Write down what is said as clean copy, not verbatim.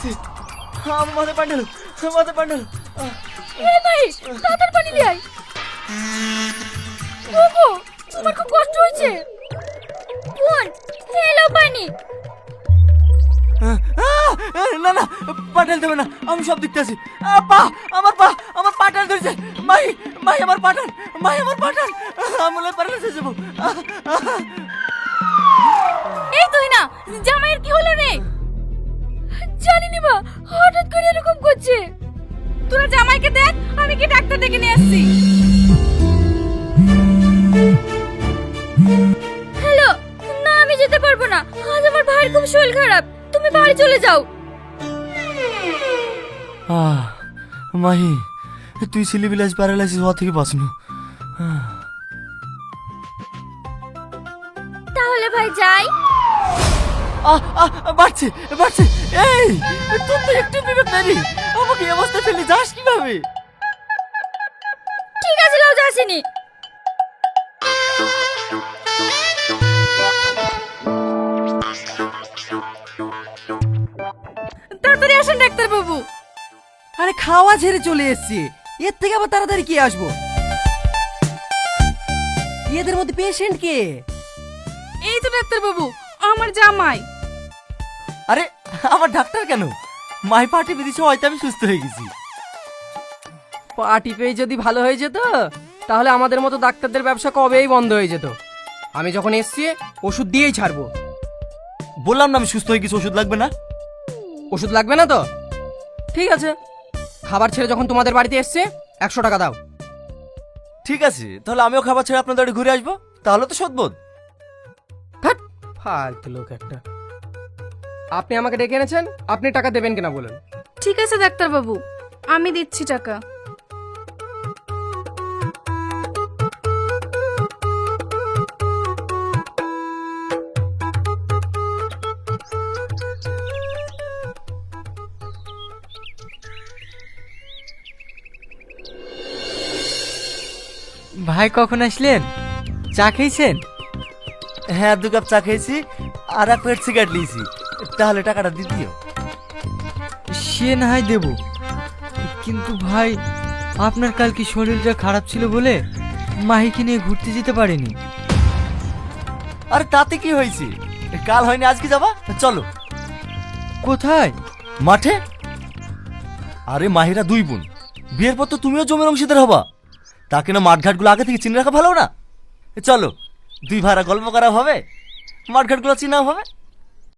লাগছে। আমার মাথায় পান্ডাল, মাথায় পান্ডাল। এ ভাই, তাড়াতাড়ি পানি নিয়ে আয়। ওগো, তোমার খুব কষ্ট হয়েছে। বোন, এলো পানি। না না, পাটাল দেবে না, আমি সব দেখতে আছি। পা, আমার পাটাল ধরেছে। মাই, আমার পাটাল, আমার পাটাল। আমি বলে প্যারালাইসিস হয়ে যাবো। এই তুই না, জামাইয়ের কি হলো রে? জানি না বা, হঠাৎ করে এরকম করছে। তোরা জামাইকে দেখ, আমি কি ডাক্তার ডেকে নিয়ে আসছি। হ্যালো, না আমি যেতে পারবো না, আজ আমার ভাইয়ের খুব শরীর খারাপ। তুমি বাড়ি চলে যাও। মাহি, তুই ছিলি বিলাস প্যারালাইসিস হওয়া থেকে বাঁচনু। তাহলে ভাই যাই। বাড়ছে, এই তোর তো একটু বিবেক নেই। আমাকে এই অবস্থায় ফেলে যাস কিভাবে? ঠিক আছে, লাও যাসিনি। তাড়াতাড়ি আসেন ডাক্তার বাবু। আরে খাওয়া ছেড়ে চলে এসেছি, এর থেকে আবার তাড়াতাড়ি কি আসবো? এদের মধ্যে পেশেন্ট কে? এই তো ডাক্তার বাবু, আমার জামাই। আরে আমার ডাক্তার কেন? মাই পার্টি বেরিয়েছে, হয়তো আমি সুস্থ হয়ে গেছি। পার্টি পেয়ে যদি ভালো হয়ে যেত তাহলে আমাদের মতো ডাক্তারদের ব্যবসা কবেই বন্ধ হয়ে যেত। আমি যখন এসছি ওষুধ দিয়েই ছাড়বো। বললাম না আমি সুস্থ হয়ে গেছি, ওষুধ লাগবে না। ওষুধ লাগবে না তো ঠিক আছে, খাবার ছেড়ে যখন তোমাদের বাড়িতে এসছে 100 টাকা দাও। ঠিক আছে, তাহলে আমিও খাবার ছেড়ে আপনাদের বাড়ি ঘুরে আসবো, তাহলে তো সদবোধ। ধ্যাৎ, ফালতু লোক একটা। আপনি আমাকে ডেকে এনেছেন, আপনি টাকা দেবেন কিনা বলুন। ঠিক আছে ডাক্তার বাবু, আমি দিচ্ছি টাকা। ভাই কখন আসলেন? চা খেয়েছেন? হ্যাঁ, 2 কাপ চা খেয়েছি আর 1 প্যাকেট সিগারেট নিয়েছি। তাহলে টাকাটা দিয়ে দিও। সে না হয় দেব, কিন্তু ভাই আপনার কালকে শরীরটা খারাপ ছিল বলে মাহিকে নিয়ে ঘুরতে যেতে পারিনি। আরে তাতে কি হয়েছে? কাল হয়নি আজকে যাবা, চলো। কোথায়? মাঠে। আরে মাহিরা 2 বোন, বিয়ের পর তো তুমিও জমির অংশীদার হবা। তাকে না মাঠঘাটগুলো আগে থেকে চিনে রাখা ভালো না? চলো, 2 ভাড়া গল্প করা হবে, মাঠঘাটগুলো চিনা হবে।